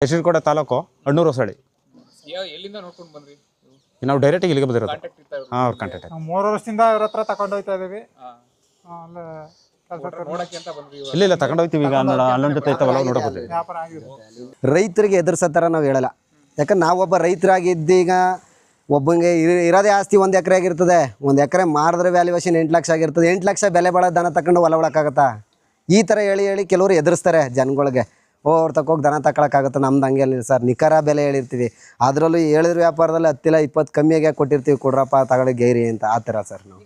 ಯಶವಂತಕೋಟೆ ತಾಲೂಕು ಅಣ್ಣೂರು ಹೊಸಳ್ಳಿ. ಎಲ್ಲಿಂದ ನೋಡ್ಕೊಂಡು ಬಂದ್ರಿ? ನಾವು ಡೈರೆಕ್ಟಾಗಿ ಇಲ್ಲಿಗೆ ಬಂದಿರೋದು. ಹಾಂ, ಅವ್ರ ಕಾಂಟ್ಯಾಕ್ಟ್. 3 ವರ್ಷದಿಂದ ಇವ್ರ ಹತ್ರ ತಗೊಂಡು ಹೋಗ್ತಾ ಇದೀವಿ. ಇಲ್ಲ ತಗೊಂಡು ಹೋಗ್ತೀವಿ. ಈಗ ಅಲ್ಲೊಂದು ಜೊತೆ ಐತವಲ್ಲ ನೋಡಕ್ ಬರ್ತೀವಿ. ವ್ಯಾಪಾರ ಆಗಿದೆ. ರೈತರಿಗೆ ಎದುರಿಸೋ ಥರ ನಾವು ಹೇಳಲ್ಲ. ಯಾಕಂದ್ರೆ ನಾವೊಬ್ಬ ರೈತರಾಗಿದ್ದೀಗ ಒಬ್ಬಂಗೆ ಇರೋದೇ ಆಸ್ತಿ 1 ಎಕರೆ ಆಗಿರ್ತದೆ. 1 ಎಕರೆ ಮಾರಿದ್ರೆ ವ್ಯಾಲ್ಯೂಯೇಷನ್ 8 ಲಕ್ಷ ಆಗಿರ್ತದೆ. 8 ಲಕ್ಷ ಬೆಲೆ ಬಾಳೋ ದನ ತಗೊಂಡು ಹೊಲ ಒಳಕ್ಕಾಗತ್ತಾ? ಈ ಥರ ಹೇಳಿ ಕೆಲವರು ಎದುರಿಸ್ತಾರೆ ಜನಗಳಿಗೆ. ಅವ್ರು ತಗೋಗಿ ದನ ತಗೊಳಕ್ಕಾಗತ್ತೆ, ನಮ್ದು ಹಂಗೆ ಇಲ್ಲ ಸರ್. ನಿಖರ ಬೆಲೆ ಹೇಳಿರ್ತೀವಿ. ಅದರಲ್ಲೂ ಹೇಳಿದ್ರ ವ್ಯಾಪಾರದಲ್ಲಿ 10 ಇಲ್ಲ 20 ಕಮ್ಮಿಯಾಗೆ ಕೊಟ್ಟಿರ್ತೀವಿ. ಕೊಡ್ರಪ್ಪ ತಗೊಳ್ಳಿ ಗೈರಿ ಅಂತ, ಆ ಥರ ಸರ್ ನಾವು.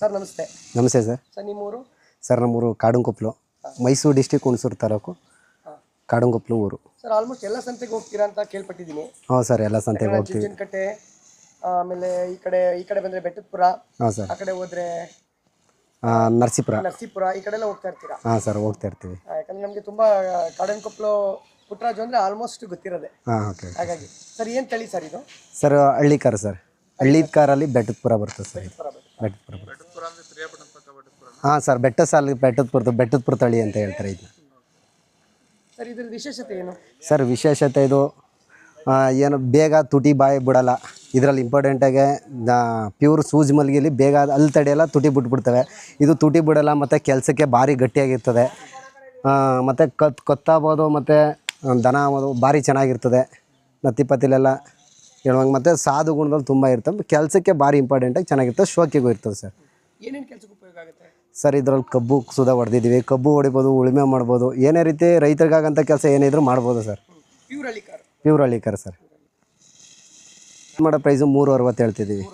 ಸರ್ ನಮಸ್ತೆ. ನಮಸ್ತೆ ಸರ್. ಸರ್ ನಿಮ್ಮೂರು? ಸರ್ ನಮ್ಮೂರು ಕಾಡಂಕೊಪ್ಲು, ಮೈಸೂರು ಡಿಸ್ಟಿಕ್ ಹುಣಸೂರು ತಾಲೂಕು, ಕಾಡಂಕೊಪ್ಲು ಊರು. ಸರ್ ಆಲ್ಮೋಸ್ಟ್ ಎಲ್ಲ ಸಂತೆಗೆ ಹೋಗ್ತೀರಾ ಅಂತ ಕೇಳ್ಪಟ್ಟಿದ್ದೀನಿ. ಹಾಂ ಸರ್, ಎಲ್ಲ ಸಂತೆಗೆ ಹೋಗ್ತೀವಿ. ಚುಂಚನಕಟ್ಟೆ, ಆಮೇಲೆ ಈ ಕಡೆ ಬಂದರೆ ಬೆಟ್ಟದಪುರ. ಹಾಂ ಸರ್. ಆ ಕಡೆ ಹೋದರೆ ನರಸೀಪುರ, ಈ ಕಡೆ ಎಲ್ಲ ಹೋಗ್ತಾ ಇರ್ತೀರಾ? ಹಾಂ ಸರ್, ಹೋಗ್ತಾ ಇರ್ತೀವಿ. ಯಾಕಂದ್ರೆ ನಮಗೆ ತುಂಬ ಕಾಡಂಕೊಪ್ಲು ಪುಟ್ಟರಾಜು ಅಂದರೆ ಆಲ್ಮೋಸ್ಟ್ ಗೊತ್ತಿರೋದೆ. ಹಾಂ, ಓಕೆ. ಹಾಗಾಗಿ ಸರ್ ಏನು ತಳಿ ಸರ್ ಇದು? Sir Hallikar sir. ಹಳ್ಳಿಕಾರಲ್ಲಿ ಬೆಟ್ಟದಪುರ ಬರ್ತದೆ ಸರ್. ಬೆಟ್ಟದಪುರ ಹಾಂ ಸರ್, ಬೆಟ್ಟ ಸಾಲ ಬೆಟ್ಟದಪುರ ತಳಿ ಅಂತ ಹೇಳ್ತಾರೆ ಇದನ್ನ. ಸರ್ ಇದ್ರ ವಿಶೇಷತೆ ಏನು? ಸರ್ ವಿಶೇಷತೆ ಇದು ಏನು ಬೇಗ ತುಟಿ ಬಾಯಿ ಬಿಡಲ್ಲ. ಇದರಲ್ಲಿ ಇಂಪಾರ್ಟೆಂಟಾಗಿ ಪ್ಯೂರ್ ಸೂಜಿ ಮಲ್ಗಿಲಿ ಬೇಗ ಅಲ್ಲಿ ತಡೆಯಲ್ಲ, ತುಟಿ ಬಿಟ್ಬಿಡ್ತವೆ. ಇದು ತುಟಿ ಬಿಡಲ್ಲ, ಮತ್ತು ಕೆಲಸಕ್ಕೆ ಭಾರಿ ಗಟ್ಟಿಯಾಗಿರ್ತದೆ. ಮತ್ತು ಕೊತ್ತಾಬೋದು, ಮತ್ತು ದನ ಆಗೋದು ಭಾರಿ ಚೆನ್ನಾಗಿರ್ತದೆ. ನತ್ತಿಪತ್ತಿಲೆಲ್ಲ ಹೇಳುವಂಗೆ, ಮತ್ತು ಸಾಧು ಗುಣದಲ್ಲಿ ತುಂಬ ಇರ್ತವೆ. ಕೆಲಸಕ್ಕೆ ಭಾರಿ ಇಂಪಾರ್ಟೆಂಟಾಗಿ ಚೆನ್ನಾಗಿರ್ತದೆ. ಶೋಕಿಗೂ ಇರ್ತದೆ ಸರ್. ಏನೇನು ಕೆಲಸಕ್ಕೆ ಉಪಯೋಗ ಆಗುತ್ತೆ ಸರ್? ಇದರಲ್ಲಿ ಕಬ್ಬು ಸುಧಾ ಹೊಡೆದಿದ್ದೀವಿ. ಕಬ್ಬು ಹೊಡಿಬೋದು, ಉಳುಮೆ ಮಾಡ್ಬೋದು. ಏನೇ ರೀತಿ ರೈತರಿಗಾಗಂಥ ಕೆಲಸ ಏನಿದ್ರು ಮಾಡ್ಬೋದು ಸರ್. Pure Hallikar sir. ಮಾಡೋ ಪ್ರೈಸು 360 ಹೇಳ್ತಿದ್ದೀವಿ.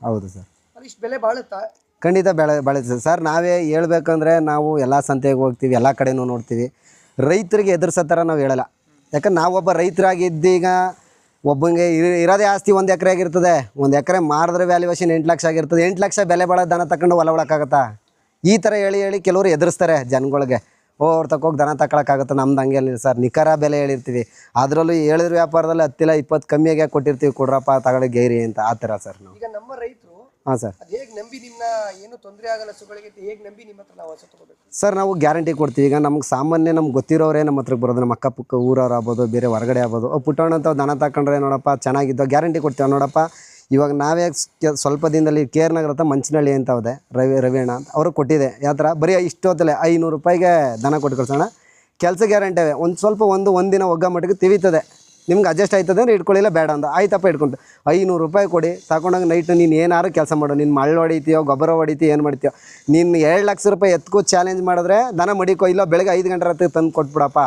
ಹೌದು ಸರ್. ಇಷ್ಟು ಬೆಲೆ ಬಾಳುತ್ತಾ? ಖಂಡಿತ ಬೆಳೆಯುತ್ತೆ ಸರ್. ನಾವೇ ಹೇಳ್ಬೇಕಂದ್ರೆ ನಾವು ಎಲ್ಲ ಸಂತೆಗೆ ಹೋಗ್ತೀವಿ, ಎಲ್ಲ ಕಡೆನೂ ನೋಡ್ತೀವಿ. ರೈತರಿಗೆ ಎದುರಿಸೋ ಥರ ನಾವು ಹೇಳಲ್ಲ. ಯಾಕಂದ್ರೆ ನಾವೊಬ್ಬ ರೈತರಾಗಿದ್ದೀಗ ಒಬ್ಬಂಗೆ ಇರೋದೇ ಆಸ್ತಿ 1 ಎಕರೆ ಆಗಿರ್ತದೆ. 1 ಎಕರೆ ಮಾರಿದ್ರೆ ವ್ಯಾಲ್ಯೂಯೇಷನ್ 8 ಲಕ್ಷ ಆಗಿರ್ತದೆ. 8 ಲಕ್ಷ ಬೆಲೆ ಬಾಳೋ ದನ ತಗೊಂಡು ಹೊಲ ಒಳಕ್ಕಾಗತ್ತಾ? ಈ ಥರ ಹೇಳಿ ಕೆಲವರು ಎದುರಿಸ್ತಾರೆ ಜನಗಳಿಗೆ. ಅವ್ರು ತಗೋಗಿ ದನ ತಗೊಳಕ್ಕಾಗತ್ತೆ, ನಮ್ದು ಹಂಗೆ ಇಲ್ಲ ಸರ್. ನಿಖರ ಬೆಲೆ ಹೇಳಿರ್ತೀವಿ. ಅದರಲ್ಲೂ ಹೇಳಿದ್ರ ವ್ಯಾಪಾರದಲ್ಲಿ 10 ಇಲ್ಲ 20 ಕಮ್ಮಿಯಾಗೆ ಕೊಟ್ಟಿರ್ತೀವಿ. ಕೊಡ್ರಪ್ಪ ತಗೊಳ್ಳಿ ಗೈರಿ ಅಂತ, ಆ ಥರ ಸರ್ ನಾವು. ಈಗ ನಮ್ಮ ರೈತರು ಹಾಂ ಸರ್, ಹೇಗೆ ನಂಬಿ ನಿಮ್ಮನ್ನ, ಏನು ತೊಂದರೆ ಆಗಲ್ಲ ಹಸುಗಳಿಗೆ, ಹೇಗೆ ನಂಬಿ ನಿಮ್ಮ ಹತ್ರ ನಾವು ಹಸು ತಗೋಬೇಕು? ಸರ್ ನಾವು ಗ್ಯಾರಂಟಿ ಕೊಡ್ತೀವಿ. ಈಗ ನಮ್ಗೆ ಸಾಮಾನ್ಯ ನಮ್ಗೆ ಗೊತ್ತಿರೋರೇ ನಮ್ಮ ಹತ್ರಕ್ಕೆ ಬರೋದು. ನಮ್ಮ ಅಕ್ಕಪಕ್ಕ ಊರವ್ರು ಆಗ್ಬೋದು, ಬೇರೆ ಹೊರಗಡೆ ಆಗ್ಬೋದು. ಪುಟ್ಟಣ್ಣ ದನ ತಗೊಂಡ್ರೆ ನೋಡಪ್ಪ ಚೆನ್ನಾಗಿದ್ದೋ ಗ್ಯಾರಂಟಿ ಕೊಡ್ತೀವಿ. ನೋಡಪ್ಪ ಇವಾಗ ನಾವೇ ಸ್ವಲ್ಪ ದಿನದಲ್ಲಿ ಕೇರ್ ನಗರ ಹತ್ರ ಮಂಚನಹಳ್ಳಿ ಅಂತ ಇದೆ, ರವಿಯಣ್ಣ ಅಂತ ಅವರು ಕೊಟ್ಟಿದೆ. ಯಾವ ಥರ ಬರೀ ಇಷ್ಟೊತ್ತಲೆ 500 ರೂಪಾಯಿಗೆ ದನ ಕೊಟ್ಟು ಕಳ್ಸೋಣ. ಕೆಲಸ ಗ್ಯಾರಂಟಿ ಅವೆ. ಒಂದಿನ ಒಗ್ಗ ಮಟ್ಟಿಗೆ ತಿವಿತದೆ. ನಿಮ್ಗೆ ಅಡ್ಜಸ್ಟ್ ಆಯ್ತದೆ ಅಂದರೆ ಇಟ್ಕೊಳ್ಳಿಲ್ಲ, ಬೇಡ ಅಂತ ಆಯ್ತಪ್ಪ ಇಟ್ಕೊಂಡು 500 ರೂಪಾಯಿ ಕೊಡಿ. ತಗೊಂಡಾಗ ನೈಟ್ ನೀನು ಏನಾರು ಕೆಲಸ ಮಾಡು. ನೀನು ಮಳ್ಳು ಹೊಡಿತೀಯೋ, ಗೊಬ್ಬರ ಹೊಡಿತೀಯೋ, ಏನು ಮಾಡ್ತೀಯೋ. ನೀನು 2 ಲಕ್ಷ ರೂಪಾಯಿ ಎತ್ಕೋ ಚಾಲೆಂಜ್ ಮಾಡಿದ್ರೆ ದನ ಮಡಿಕೋ, ಇಲ್ಲ ಬೆಳಗ್ಗೆ 5 ಗಂಟೆ ರಾತ್ರಿ ತಂದು ಕೊಟ್ಬಿಡಪ್ಪ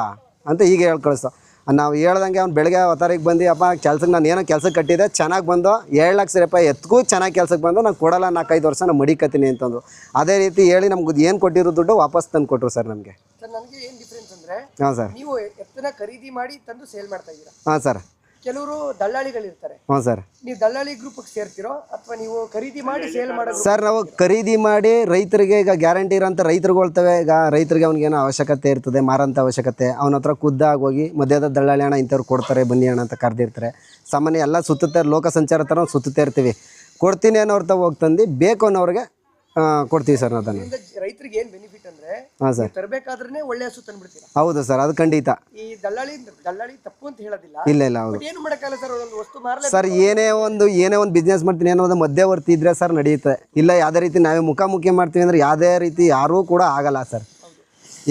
ಅಂತ ಹೀಗೆ ಹೇಳಿ ಕಳಿಸೋ. ನಾವು ಹೇಳ್ದಂಗೆ ಅವ್ನು ಬೆಳಗ್ಗೆ ಅವತಾರಿಗೆ ಬಂದು ಅಪ್ಪ ಕೆಲ್ಸಕ್ಕೆ ನಾನು ಏನೋ ಕೆಲಸಕ್ಕೆ ಕಟ್ಟಿದ್ದೆ, ಚೆನ್ನಾಗಿ ಬಂದು 7 ಲಕ್ಷ ರೂಪಾಯಿ ಎತ್ಗೂ ಚೆನ್ನಾಗಿ ಕೆಲಸಕ್ಕೆ ಬಂದು ನಾನು ಕೊಡಲ್ಲ, 4-5 ವರ್ಷ ನಾನು ಮಡಿಕತ್ತೀನಿ ಅಂತಂದು. ಅದೇ ರೀತಿ ಹೇಳಿ ನಮ್ಗೆ ಏನು ಕೊಟ್ಟಿರೋ ದುಡ್ಡು ವಾಪಸ್ ತಂದು ಕೊಟ್ಟರು ಸರ್ ನಮಗೆ. ಸರ್ ನನಗೆ ಏನು ಡಿಫ್ರೆನ್ಸ್ ಅಂದರೆ, ಹಾಂ ಸರ್, ನೀವು ಎತ್ತನ ಖರೀದಿ ಮಾಡಿ ತಂದು ಸೇಲ್ ಮಾಡ್ತಾ ಇದ್ದೀರಾ? ಹಾಂ ಸರ್. ಕೆಲವರು ದಳ್ಳಾಳಿಗಳಿರ್ತಾರೆ. ಹ್ಞೂ ಸರ್. ನೀವು ದಳ್ಳಾಳಿ ಗ್ರೂಪಿಗೆ ಸೇರ್ತಿರೋ ಅಥವಾ ನೀವು ಖರೀದಿ ಮಾಡಿ ಸೇಲ್ ಮಾಡೋದು? ಸರ್ ನಾವು ಖರೀದಿ ಮಾಡಿ ರೈತರಿಗೆ ಈಗ ಗ್ಯಾರಂಟಿ ಇರೋಂಥ ರೈತರುಗಳ್ತವೆ. ಈಗ ರೈತರಿಗೆ ಅವ್ನಿಗೇನೋ ಅವಶ್ಯಕತೆ ಇರ್ತದೆ, ಮಾರೋಂಥ ಅವಶ್ಯಕತೆ, ಅವನ ಹತ್ರ ಖುದ್ದಾಗಿ ಹೋಗಿ ಮಧ್ಯದ ದಳ್ಳಾಳಿ ಹಣ ಇಂಥವ್ರು ಕೊಡ್ತಾರೆ ಬನ್ನಿ ಹಣ ಅಂತ ಕರೆದಿರ್ತಾರೆ. ಸಾಮಾನ್ಯ ಎಲ್ಲ ಸುತ್ತುತ್ತಾರೆ, ಲೋಕ ಸಂಚಾರ ಥರ ಸುತ್ತುತ್ತಾ ಇರ್ತೀವಿ. ಕೊಡ್ತೀನಿ ಅನ್ನೋರ್ ತಾವು ಹೋಗಿ ತಂದು ಬೇಕು ಅನ್ನೋರಿಗೆ ಕೊಡ್ತೀವಿ ಸರ್. ಅದನ್ನು ರೈತರಿಗೆ ಏನು ಬೆನಿಫಿಟ್ ಅಂದರೆ, ಹಾಂ ಸರ್, ತರಬೇಕಾದ್ರೆ ಒಳ್ಳೆ ಹಸು ತಂದ್ಬಿಡ್ತೀರಾ? ಹೌದು ಸರ್, ಅದು ಖಂಡಿತ. ಈ ದಳ್ಳಾಳಿ ತಪ್ಪು ಅಂತ ಹೇಳೋದಿಲ್ಲ. ಇಲ್ಲ ಹೌದು ಏನು ಮಾಡೋಕ್ಕಲ್ಲ ಸರ್, ಒಂದು ವಸ್ತು ಮಾರಲೇ ಸರ್. ಏನೇ ಒಂದು ಬಿಸ್ನೆಸ್ ಮಾಡ್ತೀನಿ ಏನೋ ಒಂದು ಮಧ್ಯವರ್ತಿ ಇದ್ದರೆ ಸರ್ ನಡೆಯುತ್ತೆ. ಇಲ್ಲ ಯಾವುದೇ ರೀತಿ ನಾವೇ ಮುಖಾಮುಖಿ ಮಾಡ್ತೀವಿ ಅಂದರೆ ಯಾವುದೇ ರೀತಿ ಯಾರೂ ಕೂಡ ಆಗಲ್ಲ ಸರ್.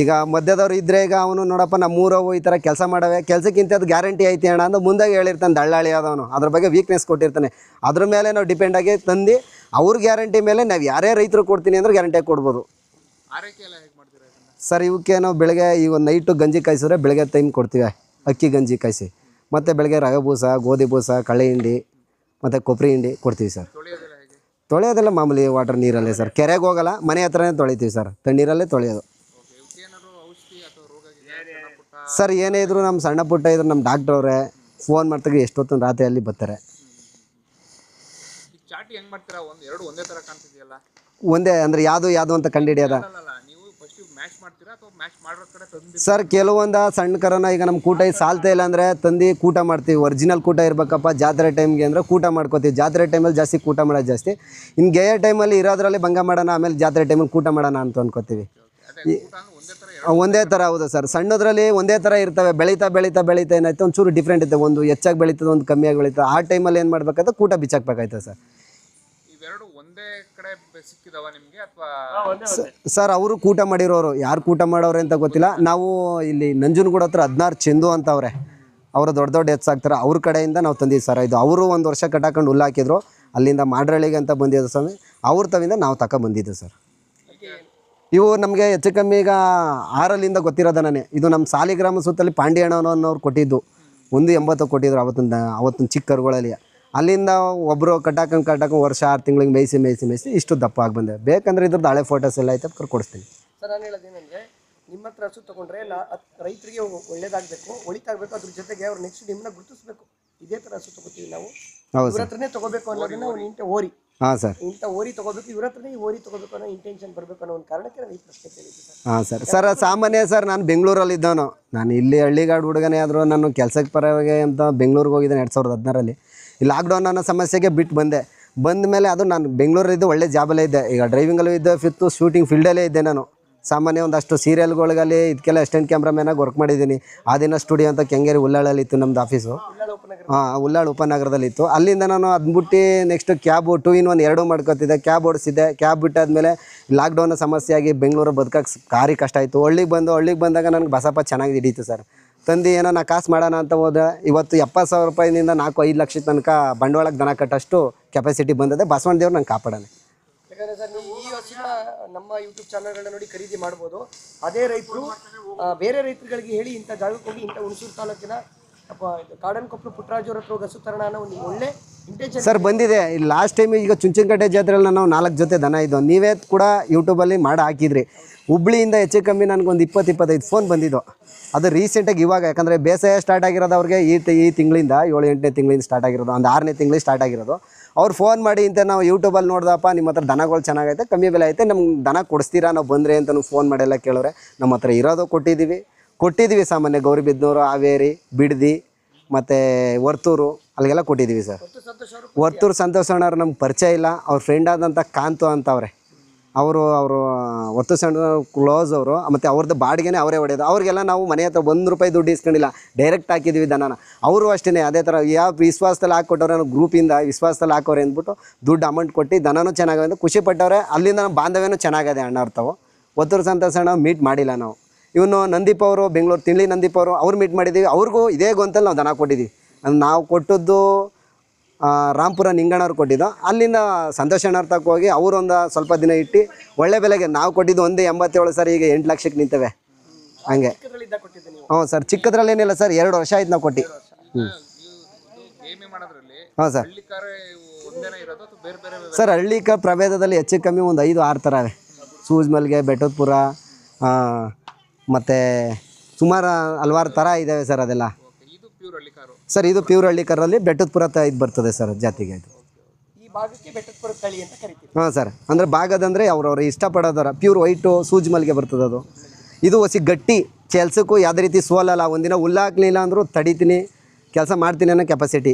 ಈಗ ಮಧ್ಯದವ್ರು ಇದ್ದರೆ, ಈಗ ಅವನು ನೋಡಪ್ಪ ನಮ್ಮೂರವು ಈ ಥರ ಕೆಲಸ ಮಾಡವೆ, ಕೆಲಸಕ್ಕಿಂತ ಅದು ಗ್ಯಾರಂಟಿ ಐತಿ ಅಣ್ಣ ಅಂತ ಮುಂದಾಗಿ ಹೇಳಿರ್ತಾನೆ ದಳ್ಳಾಳಿ ಆದವನು. ಅದ್ರ ಬಗ್ಗೆ ವೀಕ್ನೆಸ್ ಕೊಟ್ಟಿರ್ತಾನೆ. ಅದ್ರ ಮೇಲೆ ನಾವು ಡಿಪೆಂಡಾಗಿ ತಂದು ಅವ್ರ ಗ್ಯಾರಂಟಿ ಮೇಲೆ ನಾವು ಯಾರೇ ರೈತರು ಕೊಡ್ತೀನಿ ಅಂದ್ರೆ ಗ್ಯಾರಂಟಿಯಾಗಿ ಕೊಡ್ಬೋದು ಸರ್. ಇವಕ್ಕೆ ನಾವು ಬೆಳಗ್ಗೆ ಈಗ ನೈಟು ಗಂಜಿ ಕಾಯಿಸಿದ್ರೆ ಬೆಳಗ್ಗೆ ಟೈಮ್ ಕೊಡ್ತೀವಿ, ಅಕ್ಕಿ ಗಂಜಿ ಕಾಯಿಸಿ. ಮತ್ತು ಬೆಳಗ್ಗೆ ರವೆ ಬೂಸ, ಗೋಧಿ ಬೂಸ, ಕಳ್ಳೆ ಹಿಂಡಿ ಮತ್ತು ಕೊಬ್ಬರಿ ಹಿಂಡಿ ಕೊಡ್ತೀವಿ ಸರ್. ತೊಳೆಯೋದೆಲ್ಲ ಮಾಮೂಲಿ ವಾಟರ್ ನೀರಲ್ಲೇ ಸರ್. ಕೆರೆಗೆ ಹೋಗಲ್ಲ, ಮನೆ ಹತ್ರನೇ ತೊಳಿತೀವಿ ಸರ್. ತಣ್ಣೀರಲ್ಲೇ ತೊಳೆಯೋದು ಸರ್. ಏನೇ ಇದ್ರು ನಮ್ಮ ಸಣ್ಣ ಪುಟ್ಟ ಇದ್ರು ನಮ್ಮ ಡಾಕ್ಟ್ರ್ ಅವರೇ ಫೋನ್ ಮಾಡ್ತಾಗ ಎಷ್ಟೊತ್ತು ರಾತ್ರಿ ಅಲ್ಲಿ ಬರ್ತಾರೆ. ಒಂದೇ ಅಂದರೆ ಯಾವುದು ಅಂತ ಕಂಡುಹಿಡಿಯೋದ ಸರ್. ಕೆಲವೊಂದು ಸಣ್ಣ ಕರನ ಈಗ ನಮ್ಮ ಕೂಟ ಸಾಲ್ತಾ ಇಲ್ಲ ಅಂದರೆ ತಂದು ಕೂಟ ಮಾಡ್ತೀವಿ. ಒರಿಜಿನಲ್ ಕೂಟ ಇರಬೇಕಪ್ಪ ಜಾತ್ರೆ ಟೈಮ್ಗೆ ಅಂದರೆ ಕೂಟ ಮಾಡ್ಕೋತೀವಿ. ಜಾತ್ರೆ ಟೈಮಲ್ಲಿ ಜಾಸ್ತಿ ಕೂಟ ಮಾಡೋದು ಜಾಸ್ತಿ. ಇನ್ನು ಗೆಯ ಟೈಮಲ್ಲಿ ಇರೋದ್ರಲ್ಲಿ ಭಂಗ ಮಾಡೋಣ, ಆಮೇಲೆ ಜಾತ್ರೆ ಟೈಮಲ್ಲಿ ಕೂಟ ಮಾಡೋಣ ಅಂತ ಅಂದ್ಕೋತೀವಿ. ಒಂದೇ ಥರ ಹೌದು ಸರ್. ಸಣ್ಣದ್ರಲ್ಲಿ ಒಂದೇ ಥರ ಇರ್ತವೆ. ಬೆಳೀತಾ ಏನಾಯ್ತು ಒಂಚೂರು ಡಿಫ್ರೆಂಟ್ ಇರ್ತವೆ. ಒಂದು ಹೆಚ್ಚಾಗಿ ಬೆಳೀತದೆ, ಒಂದು ಕಮ್ಮಿಯಾಗಿ ಬೆಳೀತದೆ. ಆ ಟೈಮಲ್ಲಿ ಏನು ಮಾಡ್ಬೇಕಾದ್ರೆ ಕೂಟ ಬಿಚ್ಚಾಕ್ಬೇಕಾಯ್ತದೆ ಸರ್. ಸರ್ ಅವರು ಕೂಟ ಮಾಡಿರೋರು, ಯಾರು ಕೂಟ ಮಾಡೋರು ಅಂತ ಗೊತ್ತಿಲ್ಲ. ನಾವು ಇಲ್ಲಿ ನಂಜನಗೂಡು ಹತ್ರ 16 ಚೆಂದು ಅಂತ ಅವ್ರೆ, ಅವರು ದೊಡ್ಡ ಹೆಚ್ಚಾಗ್ತಾರೆ. ಅವ್ರ ಕಡೆಯಿಂದ ನಾವು ತಂದಿದ್ದು ಸರ್. ಇದು ಅವರು ಒಂದು ವರ್ಷ ಕಟ್ಟಾಕೊಂಡು ಹುಲ್ಲು ಹಾಕಿದ್ರು. ಅಲ್ಲಿಂದ ಮಾಡ್ರಳ್ಳಿಗೆ ಅಂತ ಬಂದಿದ್ದು ಸ್ವಾಮಿ. ಅವ್ರ ತವಿಂದ ನಾವು ಬಂದಿದ್ದು ಸರ್. ಇವು ನಮಗೆ ಹೆಚ್ಚು ಕಮ್ಮಿ ಈಗ 6ರಿಂದ ಗೊತ್ತಿರೋದ ನಾನೇ. ಇದು ನಮ್ಮ ಸಾಲಿಗ್ರಾಮ ಸುತ್ತಲ್ಲಿ ಪಾಂಡ್ಯಣ್ಣನವ್ರು ಕೊಟ್ಟಿದ್ದು 180 ಕೊಟ್ಟಿದ್ರು ಅವತ್ತಿನ ಚಿಕ್ಕ ಕರುಗಳಲ್ಲಿ. ಅಲ್ಲಿಂದ ಒಬ್ಬರು ಕಟ್ಟಾಕೊಂಡು ವರ್ಷ 6 ತಿಂಗಳಿಗೆ ಮೇಯಿಸಿ ಇಷ್ಟು ದಪ್ಪ ಆಗಿ ಬಂದೆ. ಬೇಕಂದ್ರೆ ಇದ್ರದ್ದು ಹಳೆ ಫೋಟೋಸ್ ಎಲ್ಲ ಐತೆ, ಕೊಡಿಸ್ತೀನಿ ಸರ್. ನಾನು ಹೇಳೋದೇನೆಂದರೆ, ನಿಮ್ಮ ಹತ್ರ ಹಸು ತೊಗೊಂಡ್ರೆ ರೈತರಿಗೆ ಒಳ್ಳೇದಾಗಬೇಕು, ಒಳಿತಾಗಬೇಕು. ಅದ್ರ ಜೊತೆಗೆ ಅವ್ರು ನೆಕ್ಸ್ಟ್ ನಿಮ್ಮನ್ನ ಗುರುತಿಸ್ಬೇಕು. ಇದೇ ಥರ ಹಸು ತೊಗೋತೀವಿ ನಾವು, ಇವ್ರ ಹತ್ರನೇ ತೊಗೋಬೇಕು ಅನ್ನೋದನ್ನ ಒಂದು ಇಂಟ ಓರಿ. ಹಾಂ ಸರ್, ಇಂಥ ಓರಿ ತೊಗೋಬೇಕು, ಇವ್ರ ಹತ್ರನೇ ಈ ಓರಿ ತೊಗೋಬೇಕು ಅನ್ನೋ ಇಂಟೆನ್ಷನ್ ಬರಬೇಕು ಅನ್ನೋ ಒಂದು ಕಾರಣಕ್ಕೆ ನಾನು ಈ ಪ್ರಶ್ನೆ ಕೇಳಿದ್ದೆ ಸರ್. ಹಾಂ ಸರ್. ಸಾಮಾನ್ಯ ಸರ್, ನಾನು ಬೆಂಗಳೂರಲ್ಲಿ ಇದ್ದವನು. ನಾನು ಇಲ್ಲಿ ಹಳ್ಳಿಗಾಡು ಹುಡುಗನೇ ಆದರೂ ನಾನು ಕೆಲಸಕ್ಕೆ ಪರವಾಗಿ ಅಂತ ಬೆಂಗಳೂರಿಗೆ ಹೋಗಿದ್ದೇನೆ 2016ರಲ್ಲಿ. ಈ ಲಾಕ್ಡೌನ್ ಅನ್ನೋ ಸಮಸ್ಯೆಗೆ ಬಿಟ್ಟು ಬಂದ ಮೇಲೆ ಅದು ನಾನು ಬೆಂಗಳೂರಲ್ಲಿದ್ದು ಒಳ್ಳೆ ಜಾಬಲ್ಲೇ ಇದ್ದೆ. ಈಗ ಡ್ರೈವಿಂಗಲ್ಲೂ ಇದ್ದೆ, ಫಿಫ್ತು ಶೂಟಿಂಗ್ ಫೀಲ್ಡಲ್ಲೇ ಇದ್ದೆ ನಾನು. ಸಾಮಾನ್ಯ ಒಂದಷ್ಟು ಸೀರಿಯಲ್ಗಳಿಗಲ್ಲಿ ಇದಕ್ಕೆಲ್ಲ ಅಸಿಸ್ಟೆಂಟ್ ಕ್ಯಾಮ್ರಾಮ್ಯಾನಾಗಿ ವರ್ಕ್ ಮಾಡಿದ್ದೀನಿ. ಆ ದಿನ ಸ್ಟುಡಿಯೋ ಅಂತ ಕೆಂಗೇರಿ ಉಳ್ಳಾಳಲ್ಲಿ ಇತ್ತು ನಮ್ಮದು ಆಫೀಸು. ಉಳ್ಳಾಳ ಉಪನಗರದಲ್ಲಿತ್ತು. ಅಲ್ಲಿಂದ ನಾನು ಅದ್ಬಿಟ್ಟು ನೆಕ್ಸ್ಟ್ ಕ್ಯಾಬು 2-in-1 ಎರಡೂ ಮಾಡ್ಕೊತಿದ್ದೆ. ಕ್ಯಾಬ್ ಓಡಿಸಿದ್ದೆ. ಕ್ಯಾಬ್ ಬಿಟ್ಟಾದ್ಮೇಲೆ ಲಾಕ್ಡೌನ್ ಸಮಸ್ಯೆ ಆಗಿ ಬೆಂಗಳೂರು ಬದುಕಕ್ಕೆ ಭಾರಿ ಕಷ್ಟ ಆಯಿತು. ಹಳ್ಳಿಗೆ ಬಂದಾಗ ನನಗೆ ಬಸಪ್ಪ ಚೆನ್ನಾಗಿ ಹಿಡೀತು ಸರ್. ತಂದು ಏನೋ ನಾ ಕಾಸು ಮಾಡೋಣ ಅಂತ ಹೋದೆ. ಇವತ್ತು 70,000 ರೂಪಾಯಿನಿಂದ 4-5 ಲಕ್ಷ ತನಕ ಬಂಡವಾಳಕ್ಕೆ ದನ ಕಟ್ಟಷ್ಟು ಕೆಪಾಸಿಟಿ ಬಂದಿದೆ. ಬಸವಣ್ಣ ದೇವ್ರು ನಂಗೆ ಕಾಪಾಡೋಣ. ಯಾಕಂದರೆ ಸರ್, ನೀವು ಈ ಹಸುನ ನಮ್ಮ ಯೂಟ್ಯೂಬ್ ಚಾನಲ್ಗಳನ್ನ ನೋಡಿ ಖರೀದಿ ಮಾಡ್ಬೋದು. ಅದೇ ರೈತರು ಬೇರೆ ರೈತರುಗಳಿಗೆ ಹೇಳಿ ಇಂಥ ಜಾಗಕ್ಕೆ ಹೋಗಿ ಇಂಥ ಹುಣಸೂರು ತಾಲೂಕಿನ ಕಾಡನ್ಕೊಪ್ಪಲು ಪುಟ್ಟರಾಜು ಹತ್ರ ಹೋಗಿ ಹಸು ತರೋಣ ಅನ್ನೋ ಒಂದು ಒಳ್ಳೆ ಇಂಟೆನ್ಷನ್ ಸರ್ ಬಂದಿದೆ. ಲಾಸ್ಟ್ ಟೈಮ್ ಈಗ ಚುಂಚನಕಟ್ಟೆ ಜಾತ್ರೆಯಲ್ಲಿ ನಾವು 4 ಜೊತೆ ದನ ಇದ್ದೋ. ನೀವೇ ಕೂಡ ಯೂಟ್ಯೂಬಲ್ಲಿ ಮಾಡಿ ಹಾಕಿದ್ರಿ. ಹುಬ್ಳಿಯಿಂದ ಹೆಚ್ಚು ಕಮ್ಮಿ ನನಗೊಂದು 20-25 ಫೋನ್ ಬಂದಿದ್ದು. ಅದು ರೀಸೆಂಟಾಗಿ ಇವಾಗ, ಯಾಕಂದರೆ ಬೇಸಾಯ ಸ್ಟಾರ್ಟ್ ಆಗಿರೋದು ಅವ್ರಿಗೆ ಈ ತಿಂಗಳಿಂದ 7-8ನೇ ತಿಂಗಳಿಂದ ಸ್ಟಾರ್ಟ್ ಆಗಿರೋದು, ಒಂದು 6ನೇ ತಿಂಗಳಿಗೆ ಸ್ಟಾರ್ಟ್ ಆಗಿರೋದು. ಅವ್ರು ಫೋನ್ ಮಾಡಿ ಇಂಥ ನಾವು ಯೂಟ್ಯೂಬಲ್ಲಿ ನೋಡ್ದಪ್ಪ ನಿಮ್ಮ ಹತ್ರ ದನಗಳು ಚೆನ್ನಾಗೈತೆ, ಕಮ್ಮಿ ಬೆಲೆ ಐತೆ, ನಮ್ಗೆ ದನ ಕೊಡಿಸ್ತೀರಾ, ನಾವು ಬಂದರೆ ಅಂತ ಫೋನ್ ಮಾಡೆಲ್ಲ ಕೇಳೋರೆ. ನಮ್ಮ ಹತ್ರ ಇರೋದು ಕೊಟ್ಟಿದ್ದೀವಿ. ಸಾಮಾನ್ಯ ಗೌರಿಬಿದನೂರು, ಹಾವೇರಿ, ಬಿಡದಿ ಮತ್ತು ವರ್ತೂರು ಅಲ್ಲಿಗೆಲ್ಲ ಕೊಟ್ಟಿದ್ದೀವಿ ಸರ್. ವರ್ತೂರು ಸಂತೋಷ್ ಅಣ್ಣವ್ರು ನಮ್ಗೆ ಪರಿಚಯ ಇಲ್ಲ. ಅವ್ರ ಫ್ರೆಂಡ್ ಆದಂಥ ಕಾಂತು ಅಂತ ಅವರೇ, ಅವರು ವರ್ತೂರು ಸಣ್ಣ ಕ್ಲೋಸ್ ಅವರು. ಮತ್ತು ಅವ್ರದ್ದು ಬಾಡಿಗೆನೇ ಅವರೇ ಹೊಡೆಯೋದು. ಅವ್ರಿಗೆಲ್ಲ ನಾವು ಮನೆ ಹತ್ರ ₹1 ದುಡ್ಡು ಇಸ್ಕೊಂಡಿಲ್ಲ, ಡೈರೆಕ್ಟ್ ಹಾಕಿದ್ದೀವಿ ದನನ. ಅವರು ಅಷ್ಟೇ ಅದೇ ಥರ ಯಾವ ವಿಶ್ವಾಸದಲ್ಲಿ ಹಾಕ್ಕೊಟ್ಟವ್ರೆ, ನಾವು ಗ್ರೂಪಿಂದ ವಿಶ್ವಾಸದಲ್ಲಿ ಹಾಕೋರೆ ಅಂದ್ಬಿಟ್ಟು ದುಡ್ಡು ಅಮೌಂಟ್ ಕೊಟ್ಟು ದನನೂ ಚೆನ್ನಾಗಿದೆ ಖುಷಿ ಪಟ್ಟವ್ರೆ. ಅಲ್ಲಿಂದ ನಮ್ಮ ಬಾಂಧವ್ಯನೂ ಚೆನ್ನಾಗಿದೆ ಅಣ್ಣವ್ರ ತಾವು. ವರ್ತೂರು ಸಂತೋಷ್ ಅಣ್ಣ ಮೀಟ್ ಮಾಡಿಲ್ಲ ನಾವು. ಇವನು ನಂದೀಪ್ ಅವರು, ಬೆಂಗಳೂರು ತಿಂಡಿ ನಂದೀಪ್ ಅವರು, ಅವ್ರು ಮೀಟ್ ಮಾಡಿದ್ದೀವಿ. ಅವ್ರಿಗೂ ಇದೇ ಗೊಂತಲ್ಲಿ ನಾವು ದನ ಕೊಟ್ಟಿದ್ದೀವಿ. ನಾವು ಕೊಟ್ಟದ್ದು ರಾಂಪುರ ನಿಂಗಣ್ಣವ್ರು ಕೊಟ್ಟಿದ್ದು. ಅಲ್ಲಿಂದ ಸಂತೋಷ್ ಅಣ್ಣವ್ರ ತಕ್ಕ ಹೋಗಿ ಅವರೊಂದು ಸ್ವಲ್ಪ ದಿನ ಇಟ್ಟು ಒಳ್ಳೆ ಬೆಲೆಗೆ ನಾವು ಕೊಟ್ಟಿದ್ದು 1.87 ಸರ್. ಈಗ 8 ಲಕ್ಷಕ್ಕೆ ನಿಂತವೆ ಹಂಗೆ. ಹ್ಞೂ ಸರ್, ಚಿಕ್ಕದ್ರಲ್ಲೇನಿಲ್ಲ ಸರ್. 2 ವರ್ಷ ಆಯ್ತು ನಾವು ಕೊಟ್ಟು. ಹಾಂ ಸರ್. ಸರ್ ಹಳ್ಳಿಕ ಪ್ರಭೇದದಲ್ಲಿ ಹೆಚ್ಚು ಕಮ್ಮಿ ಒಂದು 5-6 ಥರ ಇವೆ. ಸೂಜ್ ಮಲ್ಗೆ, ಬೆಟ್ಟದಪುರ ಮತ್ತು ಸುಮಾರು ಹಲವಾರು ಥರ ಇದ್ದಾವೆ ಸರ್. ಅದೆಲ್ಲ ಪ್ಯೂರ್ ಹಳ್ಳಿ ಕಾರು. ಸರ್ ಇದು ಪ್ಯೂರ್ ಹಳ್ಳಿ ಕರಲ್ಲಿ ಬೆಟ್ಟದಪುರ ಇದು ಬರ್ತದೆ ಸರ್ ಜಾತಿಗೆ ಇದು. ಈ ಭಾಗಕ್ಕೆ ಬೆಟ್ಟದಪುರ ತಳಿ ಅಂತ ಕರಿತೀವಿ. ಹಾಂ ಸರ್, ಅಂದರೆ ಭಾಗದಂದರೆ ಅವ್ರವ್ರು ಇಷ್ಟಪಡೋದರ ಪ್ಯೂರ್ ವೈಟು ಸೂಜಿ ಮಲ್ಲಿಗೆ ಬರ್ತದೆ ಅದು. ಇದು ಹೊಸಿ ಗಟ್ಟಿ ಕೆಲ್ಸಕ್ಕೂ ಯಾವುದೇ ರೀತಿ ಸೋಲಲ್ಲ. ಒಂದಿನ ಹುಲ್ಲಾಕ್ಲಿಲ್ಲ ಅಂದರೂ ತಡಿತೀನಿ, ಕೆಲಸ ಮಾಡ್ತೀನಿ ಅನ್ನೋ ಕೆಪಾಸಿಟಿ.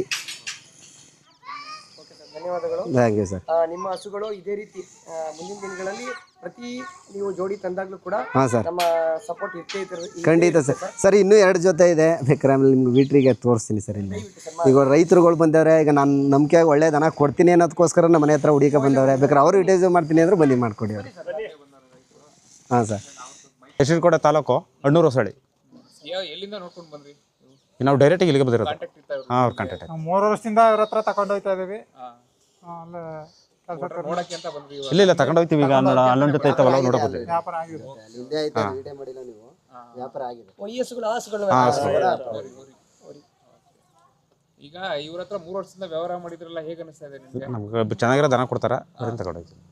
ಓಕೆ ಸರ್, ಧನ್ಯವಾದಗಳು. Thank you sir. ನಿಮ್ಮ ಹಸುಗಳು ಇದೇ ರೀತಿ ಮುಂದಿನ ದಿನಗಳಲ್ಲಿ ಪ್ರತಿ ನೀವು ಜೋಡಿ ತಂದಾಗಲೂ ಕೂಡ ಹಾಂ ಸರ್, ನಮ್ಮ ಸಪೋರ್ಟ್ ಇರ್ತೇ ಇರ್ತದೆ. ಖಂಡಿತ ಸರ್. ಸರ್ ಇನ್ನೂ 2 ಜೊತೆ ಇದೆ, ಬೇಕಾದ್ರೆ ಆಮೇಲೆ ನಿಮ್ಗೆ ವೀಟ್ರಿಗೆ ತೋರಿಸ್ತೀನಿ ಸರ್. ಇಲ್ಲಿ ಈಗ ರೈತರುಗಳು ಬಂದವ್ರೆ, ಈಗ ನಾನು ನಂಬಿಕೆ ಒಳ್ಳೆ ದನ ಕೊಡ್ತೀನಿ ಅನ್ನೋದಕ್ಕೋಸ್ಕರ ನಮ್ಮ ಮನೆ ಹತ್ರ ಹುಡುಕ ಬಂದವ್ರೆ. ಬೇಕಾದ್ರೆ ಅವರು ಯೂಟೈಸ್ ಮಾಡ್ತೀನಿ ಅಂದ್ರೆ ಬನ್ನಿ ಮಾಡಿಕೊಡಿ ಅವರು. ಹಾಂ ಸರ್. ಯಶವಂತಕೋಟೆ ತಾಲೂಕು ಅಣ್ಣೂರು ಹೊಸಳ್ಳಿ. ಎಲ್ಲಿಂದ ನೋಡ್ಕೊಂಡು ಬಂದ್ರಿ? ನಾವು ಡೈರೆಕ್ಟಾಗಿ ಇಲ್ಲಿಗೆ ಬಂದಿರೋದು. ಕಾಂಟ್ಯಾಕ್ಟ್ ಇರ್ತಾ ಹಾಂ, ಅವ್ರ ಕಾಂಟ್ಯಾಕ್ಟ್. ನಾವು 3 ವರ್ಷದಿಂದ ಇವ್ರ ಹತ್ರ ತಗೊಂಡು ಹೋಗ್ತಾ ಇದೀವಿ. ಅಲ್ಲೇ ಕೆಲಸ ನೋಡಕ್ಕೆ ಅಂತ ಬಂದ್ರಿ? ಇಲ್ಲ ತಗೊಂಡು ಹೋಗ್ತೀವಿ. ಈಗ ಅಲ್ಲೊಂದು ಜೊತೆ ಐತವಲ್ಲ, ನೋಡಕ್ ಬಂದ್ವಿ. ವ್ಯಾಪಾರ ಆಗಿದೆ. ವ್ಯಾಪಾರ ಆಗಿದೆ. ಈ ಹಸುಗಳು ಈಗ ಇವ್ರ ಹತ್ರ 3 ವರ್ಷದಿಂದ ವ್ಯವಹಾರ ಮಾಡಿದ್ರಲ್ಲ, ಹೇಗೆ ಅನಿಸ್ತಾ ಇದೆ ನಿಮ್ಗೆ? ನಮ್ಗೆ ಚೆನ್ನಾಗಿರೋ ದನ ಕೊಡ್ತಾರ, ಅದನ್ನ ತಗೊಂಡು ಹೋಗ್ತೀವಿ.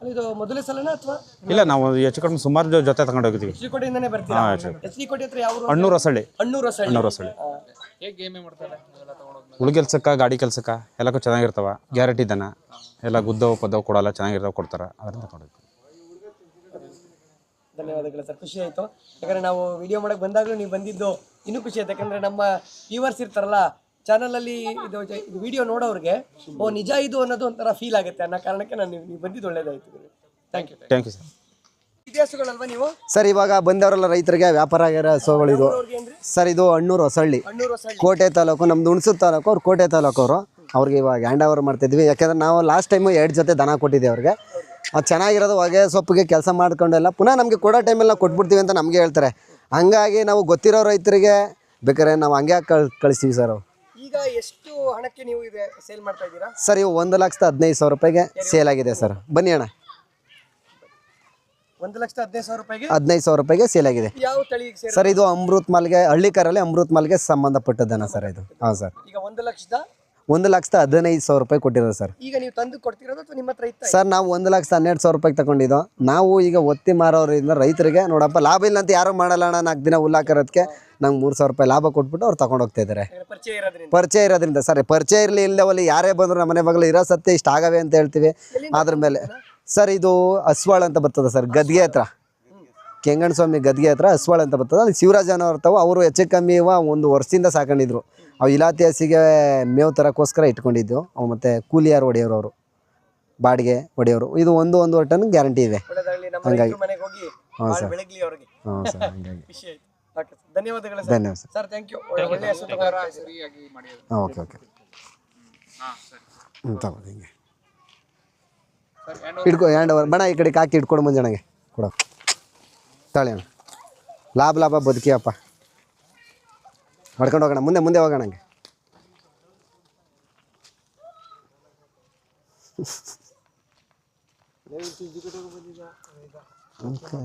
ಇದು ಮೊದಲೇ ಸಲನಾ ಅಥವಾ? ಇಲ್ಲ, ನಾವು ಹೆಚ್ಚು ಕಡಿಮೆ ಸುಮಾರು ಜೊತೆ ತಗೊಂಡು ಹೋಗಿದ್ದೀವಿ. ಎಚ್.ಡಿ.ಕೋಟೆಯಿಂದನೇ ಬರ್ತೀರಾ? ಎಚ್.ಡಿ.ಕೋಟೆ ಹತ್ರ ಯಾವ ಊರು? ಅಣ್ಣೂರು ಹೊಸಳ್ಳಿ. ಅಣ್ಣೂರು ಹೊಸಳ್ಳಿ. ಅಣ್ಣೂರು ಹೊಸಳ್ಳಿ. ಹೇಗೆ ಗೇಮೇ ಮಾಡ್ತಾರೆ ಇವೆಲ್ಲ ತಗೊಂಡೋದ್ಮೇಲೆ? ಹುಳು ಕೆಲ್ಸಕ್ಕೆ, ಗಾಡಿ ಕೆಲ್ಸಕ್ಕೆ ಎಲ್ಲಕ್ಕೂ ಚೆನ್ನಾಗಿರ್ತಾವ. ಗ್ಯಾರಂಟಿ ದನ ಎಲ್ಲ ಗುದ್ದವು ಪದ್ದವು ಕೊಡಲ್ಲ, ಚೆನ್ನಾಗಿರ್ತಾವ, ಕೊಡ್ತಾರೆ. ಅದನ್ನ ತಗೊಂಡು ಹೋಗ್ತೀವಿ. ಧನ್ಯವಾದಗಳು ಸರ್, ಖುಷಿ ಆಯಿತು. ಯಾಕಂದರೆ ನಾವು ವಿಡಿಯೋ ಮಾಡೋಕ್ಕೆ ಬಂದಾಗಲೂ ನೀವು ಬಂದಿದ್ದು ಇನ್ನೂ ಖುಷಿ ಆಯ್ತು. ಯಾಕಂದರೆ ನಮ್ಮ ವ್ಯೂವರ್ಸ್ ಇರ್ತಾರಲ್ಲ ಚಾನಲಲ್ಲಿ, ಇದು ವಿಡಿಯೋ ನೋಡೋರಿಗೆ ಓ ನಿಜ ಇದು ಅನ್ನೋದು ಒಂಥರ ಫೀಲ್ ಆಗುತ್ತೆ ಅನ್ನೋ ಕಾರಣಕ್ಕೆ ನೀವು ಬಂದಿದ್ದು ಒಳ್ಳೇದಾಯಿತು. Thank you. Thank you sir. ಇತಿಹಾಸಗಳಲ್ವಾ ನೀವು? ಸರ್ ಇವಾಗ ಬಂದವರೆಲ್ಲ ರೈತರಿಗೆ ವ್ಯಾಪಾರ ಆಗಿರೋ ಹಸುಗಳು ಇದು. ಸರ್ ಇದು ಅಣ್ಣೂರು ಹೊಸಳ್ಳಿ, ಅಣ್ಣೂರು ಹೊಸಳ್ಳಿ, ಕೋಟೆ ತಾಲೂಕು. ನಮ್ದು ಹುಣಸೂರು ತಾಲೂಕು, ಅವ್ರು ಕೋಟೆ ತಾಲೂಕು ಅವರು. ಅವ್ರಿಗೆ ಇವಾಗ ಹ್ಯಾಂಡ್ ಓವರ್ ಮಾಡ್ತಿದ್ವಿ. ಯಾಕೆಂದ್ರೆ ನಾವು ಲಾಸ್ಟ್ ಟೈಮು 2 ಜೊತೆ ದನ ಕೊಟ್ಟಿದ್ದೀವಿ ಅವ್ರಿಗೆ. ಅದು ಚೆನ್ನಾಗಿರೋದು ಹೊಗೆ ಸೊಪ್ಪಿಗೆ ಕೆಲಸ ಮಾಡ್ಕೊಂಡೆಲ್ಲ ಪುನಃ ನಮಗೆ ಕೊಡೋ ಟೈಮಲ್ಲಿ ನಾವು ಕೊಟ್ಬಿಡ್ತೀವಿ ಅಂತ ನಮಗೆ ಹೇಳ್ತಾರೆ. ಹಂಗಾಗಿ ನಾವು ಗೊತ್ತಿರೋ ರೈತರಿಗೆ ಬೇಕಾದ್ರೆ ನಾವು ಹಂಗೆ ಕಳಿಸ್ತೀವಿ ಸರ್. ಅವ್ರು ಈಗ ಎಷ್ಟು ಹಣಕ್ಕೆ ನೀವು ಇದೆ ಸೇಲ್ ಮಾಡ್ತಾ ಇದ್ದೀರಾ? ಸರ್ ಇವು 1,15,000 ರೂಪಾಯಿಗೆ ಸೇಲ್ ಆಗಿದೆ ಸರ್. ಬನ್ನಿ ಅಣ್ಣ. 1,15,000 ರೂಪಾಯಿಗೆ 15,000 ರೂಪಾಯಿಗೆ ಸೇಲ್ ಆಗಿದೆ. ಯಾವ ತಳಿಗೆ ಸೇರಿ? ಸರ್ ಇದು ಅಮೃತ್ ಮಾಲ್ಗೆ, ಹಳ್ಳಿ ಕಾರಲ್ಲಿ ಅಮೃತ್ ಮಾಲ್ಗೆ ಸಂಬಂಧಪಟ್ಟದನ ಸರ್ ಇದು. ಹಾಂ ಸರ್. ಈಗ 1,00,000 1,15,000 ರೂಪಾಯಿ ಕೊಟ್ಟಿರೋದು ಸರ್. ಈಗ ನೀವು ತಂದು ಕೊಡ್ತಿರೋದು ಅಥವಾ ನಿಮ್ಮ ಹತ್ರ ಇತ್ತ? ಸರ್ ನಾವು 1,12,000 ರೂಪಾಯಿಗೆ ತಗೊಂಡಿದ್ದು. ನಾವು ಈಗ ಒತ್ತಿ ಮಾರೋರಿಂದ ರೈತರಿಗೆ ನೋಡಪ್ಪ ಲಾಭ ಇಲ್ಲ ಅಂತ ಯಾರು ಮಾಡಲ್ಲ ಅಣ್ಣ, 4 ದಿನ ಹುಲ್ಲಾಕಿರೋದಕ್ಕೆ ನಂಗೆ 3,000 ರೂಪಾಯಿ ಲಾಭ ಕೊಟ್ಬಿಟ್ಟು ಅವ್ರು ತಗೊಂಡು ಹೋಗ್ತಾ ಇದ್ದಾರೆ. ಪರಿಚಯ ಇರೋದ್ರಿಂದ. ಪರಿಚಯ ಇರೋದ್ರಿಂದ ಸರ್. ಪರಿಚಯ ಇರಲಿ ಇಲ್ಲವಲ್ಲಿ ಯಾರೇ ಬಂದ್ರು ನಮ್ಮ ಮನೆ ಮಗಳು ಇರೋ ಸತ್ಯ ಇಷ್ಟ ಆಗವೆ ಅಂತ ಹೇಳ್ತೀವಿ. ಅದ್ರ ಮೇಲೆ ಸರ್ ಇದು ಹಸ್ವಾಳ ಅಂತ ಬರ್ತದೆ ಸರ್, ಗದ್ಗೆ ಹತ್ರ, ಕೆಂಗಣ್ಣ ಸ್ವಾಮಿ ಗದ್ಗೆ ಹತ್ರ ಹಸ್ವಾಳ ಅಂತ ಬರ್ತದೆ. ಅಲ್ಲಿ ಶಿವರಾಜನ ಇರ್ತಾವೆ. ಅವರು ಹೆಚ್ಚು ಕಮ್ಮಿ 1 ವರ್ಷದಿಂದ ಸಾಕೊಂಡಿದ್ರು. ಅವು ಇಲಾತಿ ಹಸಿಗೆ ಮೇವು ತರಕ್ಕೋಸ್ಕರ ಇಟ್ಕೊಂಡಿದ್ದು. ಅವು ಮತ್ತು ಕೂಲಿಯಾರು ಹೊಡೆಯೋರು, ಅವರು ಬಾಡಿಗೆ ಹೊಡೆಯೋರು. ಇದು 1-1.5 ಟನ್ ಗ್ಯಾರಂಟಿ ಇದೆ. ಹಂಗಾಗಿ ಹಾಂ ಸರ್. ಹಾಂ ಸರ್, ಹಂಗಾಗಿ ಧನ್ಯವಾದಗಳು ಧನ್ಯವಾದ ಸರ್. ಸರ್. Thank you. ಸರಿಯಾಗಿ ಮಾಡಿ. ಹಾಂ ಓಕೆ. ಹಾಂ ಸರಿ ತಗೊಳ್ಳಿ ಹಿಂಗೆ ಸರ್. ಹಿಡ್ಕೊ ಹ್ಯಾಂಡ್ ಓವರ್ ಬಣ. ಈ ಕಡೆಗೆ ಹಾಕಿ ಇಟ್ಕೊಡು ಮುಂಜಾನೆಗೆ ಕೊಡೋ. ತಾಳಿ ಅಣ್ಣ. ಲಾಭ ಬದುಕಿಯಪ್ಪ. ಮಾಡ್ಕೊಂಡು ಹೋಗೋಣ, ಮುಂದೆ ಹೋಗೋಣ ಹಂಗೆ. ಓಕೆ.